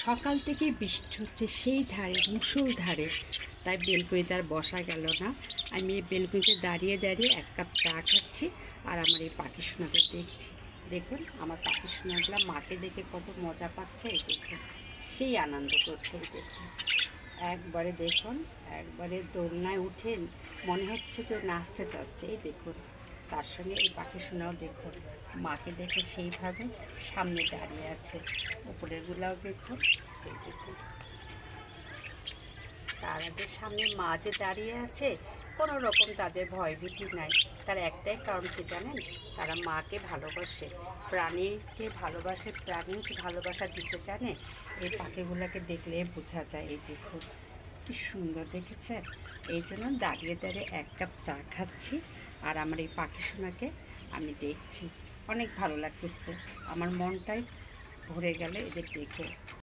সকাল থেকেই বৃষ্টি হচ্ছে সেই ধারে মুষলধারে, তাই বেলকুনিতে আর বসা গেল না। আমি এই বেলকুনিতে দাঁড়িয়ে দাঁড়িয়ে এক কাপ চা খাচ্ছি আর আমার এই পাখি সোনাদের দেখছি। দেখুন আমার পাখি সোনাগুলো মাকে দেখে কত মজা পাচ্ছে, এই দেখুন সেই আনন্দ করছে। এই দেখুন একবারে দেখুন একবারে দোলনায় উঠে মনে হচ্ছে যে নাচতে চাচ্ছে। এই দেখুন তার সঙ্গে এই পাখি সোনাও দেখুন মাকে দেখে সেইভাবে সামনে দাঁড়িয়ে আছে। উপরেরগুলাও দেখুন, এই দেখুন তারাদের সামনে মা যে দাঁড়িয়ে আছে, কোনো রকম তাদের ভয়ভীতি নাই। তার একটাই কারণ কি জানেন, তারা মাকে ভালোবাসে, প্রাণীকে ভালোবাসে, প্রাণীকে ভালোবাসা দিতে জানে। এই পাখিগুলোকে দেখলে বোঝা যায়। এই দেখুন কি সুন্দর দেখেছেন। এই জন্য দাঁড়িয়ে দাঁড়িয়ে এক কাপ চা খাচ্ছি আর আমার এই পাখি সোনাকে আমি দেখছি। অনেক ভালো লাগতেছে, আমার মনটাই ভরে গেল এদের দেখে।